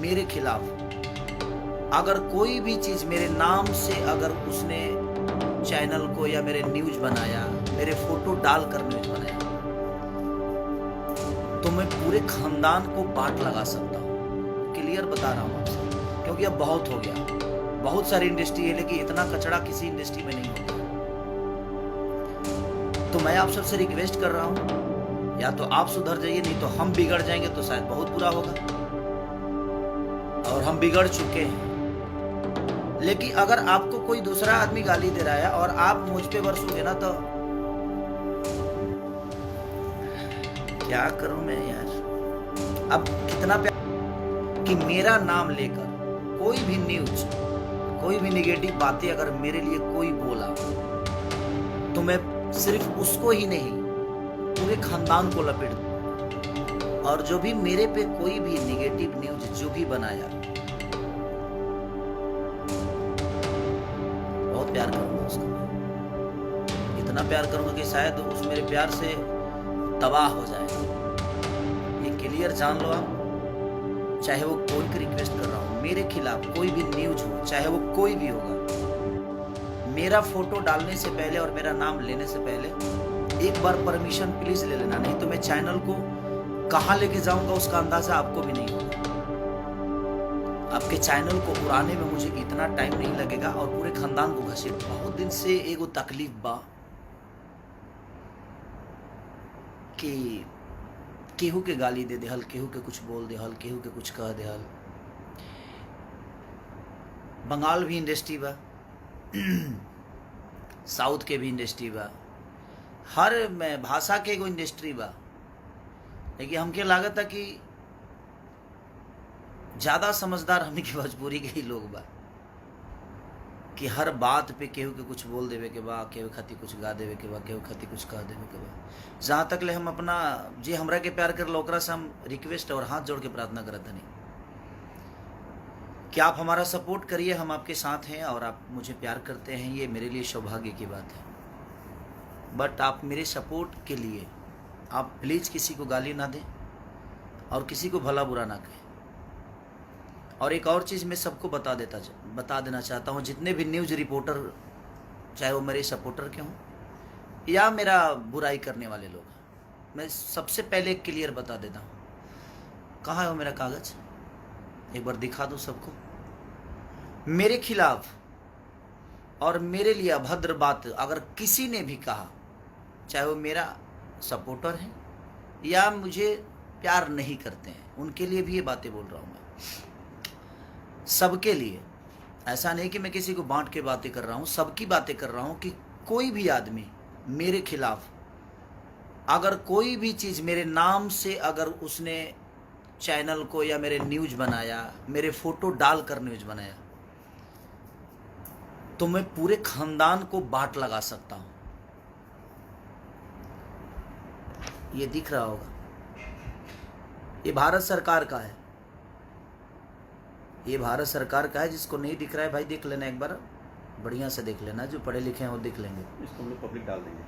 मेरे खिलाफ अगर कोई भी चीज मेरे नाम से अगर उसने चैनल को या मेरे न्यूज बनाया, मेरे फोटो डालकर न्यूज बनाया, तो मैं पूरे खानदान को बाट लगा सकता हूँ। क्लियर बता रहा हूँ आपसे, क्योंकि अब बहुत हो गया। बहुत सारी इंडस्ट्री है लेकिन इतना कचड़ा किसी इंडस्ट्री में नहीं होता। तो मैं आप सबसे रिक्वेस्ट कर रहा हूँ, या तो आप सुधर जाइए, नहीं तो हम बिगड़ जाएंगे तो शायद बहुत बुरा होगा। और हम बिगड़ चुके हैं। लेकिन अगर आपको कोई दूसरा आदमी गाली दे रहा है और आप मुझ पे बरसोगे ना, तो क्या करूं मैं यार। अब कितना प्यार कि मेरा नाम लेकर कोई भी न्यूज, कोई भी निगेटिव बातें अगर मेरे लिए कोई बोला, तो मैं सिर्फ उसको ही नहीं पूरे खानदान को लपेट दूं। और जो भी मेरे पे कोई भी निगेटिव न्यूज जो भी बनाया, बहुत प्यार करूंगा उसको। इतना प्यार करूंगा कि शायद उस मेरे प्यार से तबाह हो जाए। ये क्लियर जान लो आप। चाहे वो कोई की रिक्वेस्ट कर रहा हूं, मेरे खिलाफ कोई भी न्यूज हो, चाहे वो कोई भी होगा, मेरा फोटो डालने से पहले और मेरा नाम लेने से पहले एक बार परमिशन प्लीज ले लेना, नहीं तो मैं चैनल को कहां लेके जाऊंगा उसका अंदाजा आपको भी नहीं होगा। आपके चैनल को उड़ाने में मुझे इतना टाइम नहीं लगेगा और पूरे खानदान को घसीट। बहुत दिन से एगो तकलीफ बा कि केहू के गाली दे देहल, केहू के कुछ बोल देहल, केहू के कुछ कह देहल। बंगाल भी इंडस्ट्री बा, साउथ के भी इंडस्ट्री बा, हर में भाषा के एगो इंडस्ट्री बा। लेकिन हमके लागत है कि ज्यादा समझदार हमनी के भोजपुरी के ही लोग बा कि हर बात पे केहू के कुछ बोल देवे के बा, केहू खातिर कुछ गा देवे के बा, केहू खातिर कुछ कह देवे के बा। जहाँ तक ले हम अपना जे हमरा के प्यार कर ओकरा से हम रिक्वेस्ट और हाथ जोड़ के प्रार्थना करत हनी कि आप हमारा सपोर्ट करिए। हम आपके साथ हैं और आप मुझे प्यार करते हैं, ये मेरे लिए सौभाग्य की बात है। बट आप मेरे सपोर्ट के लिए आप प्लीज़ किसी को गाली ना दें और किसी को भला बुरा ना कहें। और एक और चीज़ मैं सबको बता देना चाहता हूँ, जितने भी न्यूज़ रिपोर्टर, चाहे वो मेरे सपोर्टर के हों या मेरा बुराई करने वाले लोग, मैं सबसे पहले क्लियर बता देता हूँ। कहाँ है वो मेरा कागज़, एक बार दिखा दूँ सबको। मेरे खिलाफ और मेरे लिए अभद्र बात अगर किसी ने भी कहा, चाहे वो मेरा सपोर्टर है या मुझे प्यार नहीं करते हैं, उनके लिए भी ये बातें बोल रहा हूँ मैं, सबके लिए। ऐसा नहीं कि मैं किसी को बांट के बातें कर रहा हूँ, सबकी बातें कर रहा हूँ कि कोई भी आदमी मेरे खिलाफ अगर कोई भी चीज़ मेरे नाम से अगर उसने चैनल को या मेरे न्यूज बनाया, मेरे फोटो डालकर न्यूज बनाया, तो मैं पूरे खानदान को बाट लगा सकता हूं। ये दिख रहा होगा, ये भारत सरकार का है, ये भारत सरकार का है। जिसको नहीं दिख रहा है भाई देख लेना, एक बार बढ़िया से देख लेना, जो पढ़े लिखे हैं वो देख लेंगे। इसको हम लोग पब्लिक डाल देंगे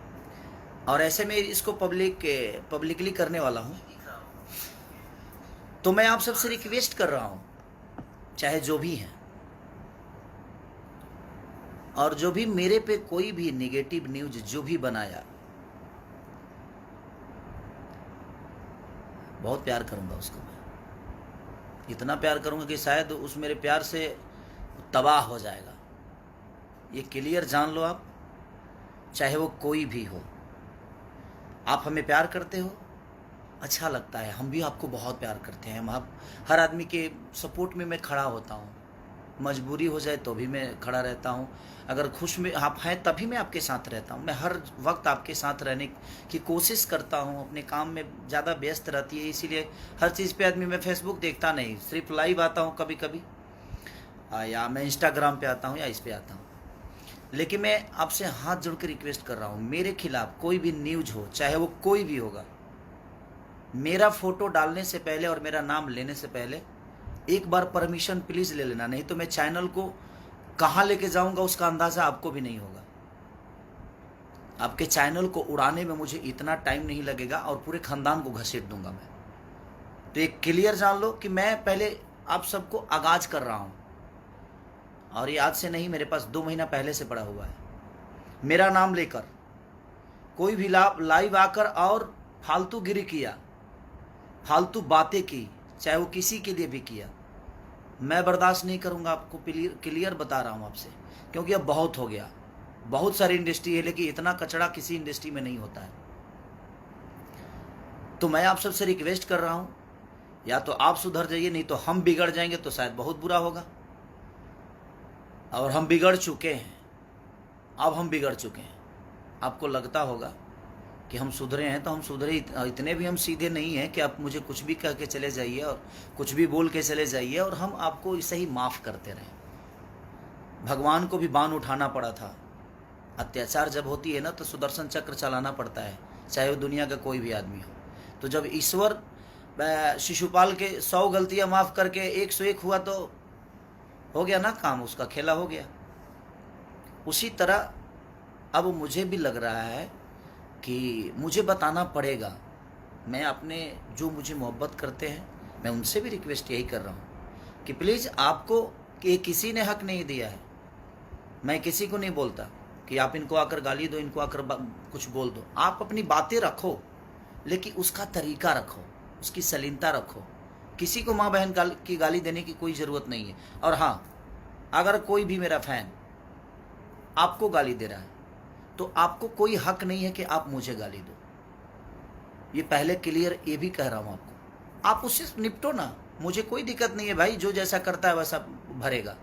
और ऐसे में इसको पब्लिकली करने वाला हूं। तो मैं आप सबसे रिक्वेस्ट कर रहा हूं, चाहे जो भी हैं, और जो भी मेरे पे कोई भी नेगेटिव न्यूज जो भी बनाया, बहुत प्यार करूंगा उसको मैं। इतना प्यार करूंगा कि शायद उस मेरे प्यार से तबाह हो जाएगा। ये क्लियर जान लो आप। चाहे वो कोई भी हो, आप हमें प्यार करते हो, अच्छा लगता है, हम भी आपको बहुत प्यार करते हैं। हम हर आदमी के सपोर्ट में मैं खड़ा होता हूँ, मजबूरी हो जाए तो भी मैं खड़ा रहता हूँ, अगर खुश में आप हैं तभी मैं आपके साथ रहता हूँ। मैं हर वक्त आपके साथ रहने की कोशिश करता हूँ। अपने काम में ज़्यादा व्यस्त रहती है, इसीलिए हर चीज़ पे आदमी, मैं फेसबुक देखता नहीं, सिर्फ लाइव आता हूँ कभी कभी, या मैं इंस्टाग्राम पे आता हूँ या इस पे आता हूँ। लेकिन मैं आपसे हाथ जोड़ के रिक्वेस्ट कर रहा हूँ, मेरे खिलाफ कोई भी न्यूज हो, चाहे वो कोई भी होगा, मेरा फोटो डालने से पहले और मेरा नाम लेने से पहले एक बार परमिशन प्लीज ले लेना, नहीं तो मैं चैनल को कहां लेके जाऊंगा उसका अंदाजा आपको भी नहीं होगा। आपके चैनल को उड़ाने में मुझे इतना टाइम नहीं लगेगा और पूरे खानदान को घसीट दूंगा मैं। तो एक क्लियर जान लो कि मैं पहले आप सबको आगाज कर रहा हूँ, और ये आज से नहीं, मेरे पास 2 महीना पहले से पड़ा हुआ है। मेरा नाम लेकर कोई भी लाइव आकर और फालतू गिरी किया, फालतू बातें की, चाहे वो किसी के लिए भी किया, मैं बर्दाश्त नहीं करूँगा। आपको क्लियर बता रहा हूँ आपसे, क्योंकि अब बहुत हो गया। बहुत सारी इंडस्ट्री है, लेकिन इतना कचरा किसी इंडस्ट्री में नहीं होता है। तो मैं आप सबसे रिक्वेस्ट कर रहा हूँ, या तो आप सुधर जाइए, नहीं तो हम बिगड़ जाएंगे, तो शायद बहुत बुरा होगा। और हम बिगड़ चुके हैं, अब हम बिगड़ चुके हैं। आपको लगता होगा कि हम सुधरे हैं, तो हम सुधरे इतने भी हम सीधे नहीं हैं कि आप मुझे कुछ भी कह के चले जाइए और कुछ भी बोल के चले जाइए और हम आपको इसे ही माफ़ करते रहें। भगवान को भी बाण उठाना पड़ा था। अत्याचार जब होती है ना, तो सुदर्शन चक्र चलाना पड़ता है, चाहे वो दुनिया का कोई भी आदमी हो। तो जब ईश्वर शिशुपाल के 100 गलतियां माफ़ करके 101 हुआ, तो हो गया ना काम, उसका खेला हो गया। उसी तरह अब मुझे भी लग रहा है कि मुझे बताना पड़ेगा। मैं अपने जो मुझे मोहब्बत करते हैं, मैं उनसे भी रिक्वेस्ट यही कर रहा हूँ कि प्लीज़, आपको कि किसी ने हक नहीं दिया है। मैं किसी को नहीं बोलता कि आप इनको आकर गाली दो, इनको आकर कुछ बोल दो। आप अपनी बातें रखो, लेकिन उसका तरीका रखो, उसकी सलीनता रखो। किसी को माँ बहन की गाली देने की कोई ज़रूरत नहीं है। और हाँ, अगर कोई भी मेरा फैन आपको गाली दे रहा है, तो आपको कोई हक नहीं है कि आप मुझे गाली दो। ये पहले क्लियर ये भी कह रहा हूँ आपको। आप उससे निपटो ना, मुझे कोई दिक्कत नहीं है भाई, जो जैसा करता है वैसा भरेगा।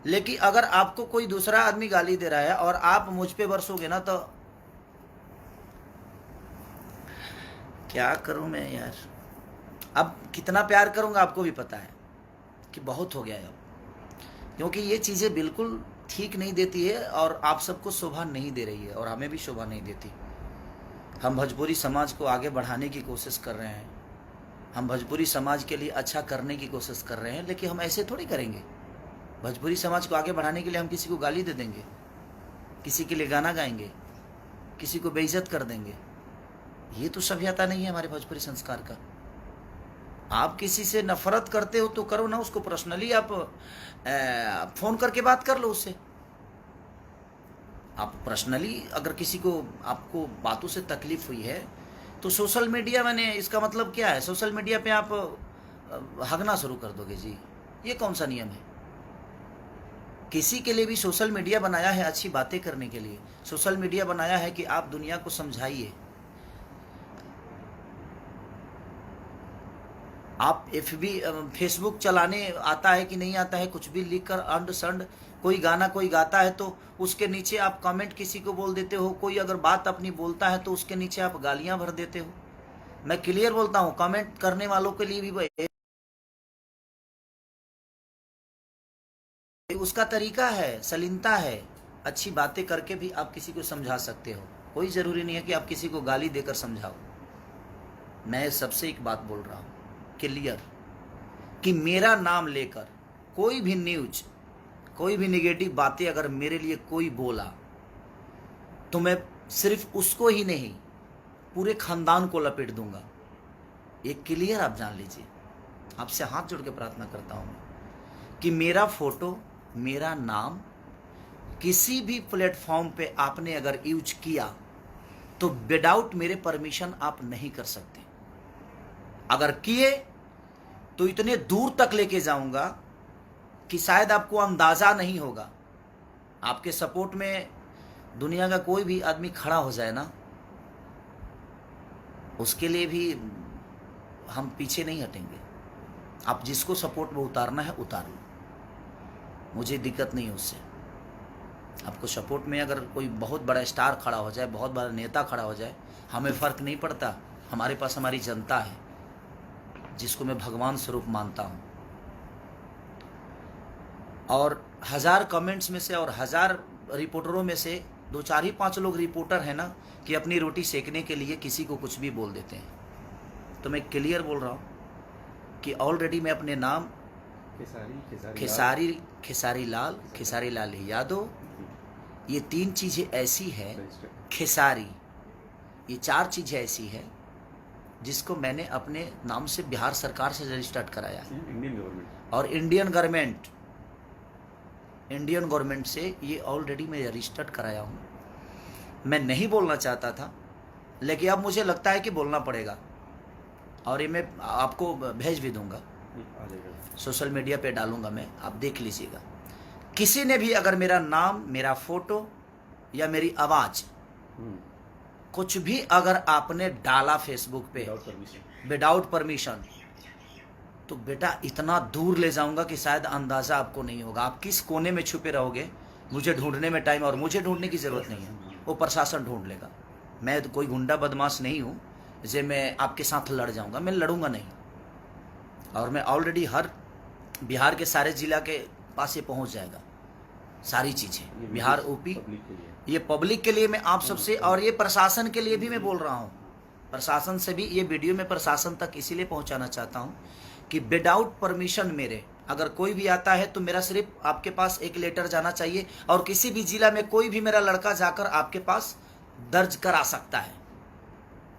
लेकिन अगर आपको कोई दूसरा आदमी गाली दे रहा है और आप मुझ पे बरसोगे ना, तो क्या करूं मैं यार। अब कितना प्यार करूंगा आपको भी पता है कि बहुत हो गया है अब, क्योंकि ये चीज़ें बिल्कुल ठीक नहीं देती है और आप सबको शोभा नहीं दे रही है और हमें भी शोभा नहीं देती। हम भोजपुरी समाज को आगे बढ़ाने की कोशिश कर रहे हैं, हम भोजपुरी समाज के लिए अच्छा करने की कोशिश कर रहे हैं, लेकिन हम ऐसे थोड़ी करेंगे। भोजपुरी समाज को आगे बढ़ाने के लिए हम किसी को गाली दे देंगे, किसी के लिए गाना गाएंगे, किसी को बेइज्जत कर देंगे? ये तो सभ्यता नहीं है हमारे भोजपुरी संस्कार का। आप किसी से नफरत करते हो तो करो ना, उसको पर्सनली आप फ़ोन करके बात कर लो उससे। आप पर्सनली अगर किसी को, आपको बातों से तकलीफ हुई है, तो सोशल मीडिया, मैंने इसका मतलब क्या है, सोशल मीडिया पे आप हगना शुरू कर दोगे जी? ये कौन सा नियम है? किसी के लिए भी सोशल मीडिया बनाया है अच्छी बातें करने के लिए, सोशल मीडिया बनाया है कि आप दुनिया को समझाइए। आप फेसबुक चलाने आता है कि नहीं आता है, कुछ भी लिख कर अंड संड, कोई गाना कोई गाता है तो उसके नीचे आप कमेंट किसी को बोल देते हो, कोई अगर बात अपनी बोलता है तो उसके नीचे आप गालियां भर देते हो। मैं क्लियर बोलता हूँ, कमेंट करने वालों के लिए भी उसका तरीका है, सलीनता है। अच्छी बातें करके भी आप किसी को समझा सकते हो, कोई ज़रूरी नहीं है कि आप किसी को गाली देकर समझाओ। मैं सबसे एक बात बोल रहा हूँ क्लियर, कि मेरा नाम लेकर कोई भी न्यूज, कोई भी नेगेटिव बातें अगर मेरे लिए कोई बोला, तो मैं सिर्फ उसको ही नहीं, पूरे खानदान को लपेट दूंगा। ये क्लियर आप जान लीजिए। आपसे हाथ जोड़ के प्रार्थना करता हूँ कि मेरा फोटो, मेरा नाम किसी भी प्लेटफॉर्म पे आपने अगर यूज किया, तो विदाउट मेरे परमिशन आप नहीं कर सकते। अगर किए तो इतने दूर तक लेके जाऊंगा कि शायद आपको अंदाजा नहीं होगा। आपके सपोर्ट में दुनिया का कोई भी आदमी खड़ा हो जाए ना, उसके लिए भी हम पीछे नहीं हटेंगे। आप जिसको सपोर्ट में उतारना है उतार लो, मुझे दिक्कत नहीं है उससे। आपको सपोर्ट में अगर कोई बहुत बड़ा स्टार खड़ा हो जाए, बहुत बड़ा नेता खड़ा हो जाए, हमें फ़र्क नहीं पड़ता। हमारे पास हमारी जनता है, जिसको मैं भगवान स्वरूप मानता हूँ। और 1000 कमेंट्स में से और 1000 रिपोर्टरों में से 2, 4 ही 5 लोग रिपोर्टर हैं ना, कि अपनी रोटी सेकने के लिए किसी को कुछ भी बोल देते हैं। तो मैं क्लियर बोल रहा हूँ कि ऑलरेडी मैं अपने नाम खेसारी लाल यादव, ये 3 चीज़ें ऐसी है, खेसारी, ये 4 चीज़ें ऐसी है जिसको मैंने अपने नाम से बिहार सरकार से रजिस्टर्ड कराया है। और इंडियन गवर्नमेंट से ये ऑलरेडी मैं रजिस्टर्ड कराया हूँ। मैं नहीं बोलना चाहता था, लेकिन अब मुझे लगता है कि बोलना पड़ेगा, और ये मैं आपको भेज भी दूंगा, सोशल मीडिया पे डालूंगा मैं, आप देख लीजिएगा। किसी ने भी अगर मेरा नाम, मेरा फोटो या मेरी आवाज़ कुछ भी अगर आपने डाला फेसबुक पे विदाउट परमिशन, तो बेटा इतना दूर ले जाऊंगा कि शायद अंदाज़ा आपको नहीं होगा। आप किस कोने में छुपे रहोगे, मुझे ढूंढने में टाइम, और मुझे ढूंढने की ज़रूरत नहीं है, वो प्रशासन ढूंढ लेगा। मैं तो कोई गुंडा बदमाश नहीं हूँ जे मैं आपके साथ लड़ जाऊंगा, मैं लड़ूंगा नहीं। और मैं ऑलरेडी हर बिहार के सारे जिला के पास ये पहुंच जाएगा सारी चीज़ें, बिहार यूपी। ये पब्लिक के लिए मैं आप सबसे, और ये प्रशासन के लिए भी मैं बोल रहा हूँ, प्रशासन से भी ये वीडियो में प्रशासन तक इसीलिए पहुँचाना चाहता हूँ कि विदाउट परमिशन मेरे अगर कोई भी आता है तो मेरा सिर्फ आपके पास एक लेटर जाना चाहिए, और किसी भी जिला में कोई भी मेरा लड़का जाकर आपके पास दर्ज करा सकता है,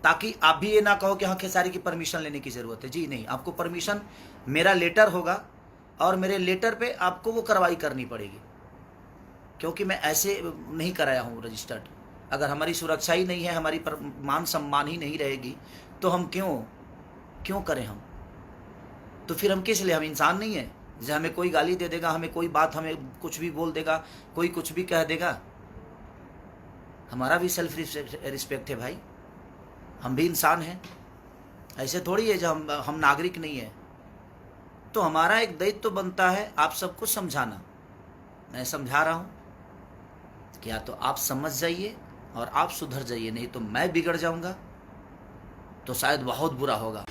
ताकि आप भी ये ना कहो कि हाँ खेसारी की परमिशन लेने की ज़रूरत है। जी नहीं, आपको परमिशन, मेरा लेटर होगा और मेरे लेटर पे आपको वो कार्रवाई करनी पड़ेगी, क्योंकि मैं ऐसे नहीं कराया हूँ रजिस्टर्ड। अगर हमारी सुरक्षा ही नहीं है, हमारी मान सम्मान ही नहीं रहेगी, तो हम क्यों करें हम? तो फिर हम किस लिए? हम इंसान नहीं है? जैसे हमें कोई गाली दे देगा, हमें कोई बात, हमें कुछ भी बोल देगा, कोई कुछ भी कह देगा, हमारा भी सेल्फ रिस्पेक्ट है भाई, हम भी इंसान हैं। ऐसे थोड़ी है जब हम नागरिक नहीं है। तो हमारा एक दायित्व तो बनता है आप सबको समझाना। मैं समझा रहा हूँ कि या तो आप समझ जाइए और आप सुधर जाइए, नहीं तो मैं बिगड़ जाऊंगा, तो शायद बहुत बुरा होगा।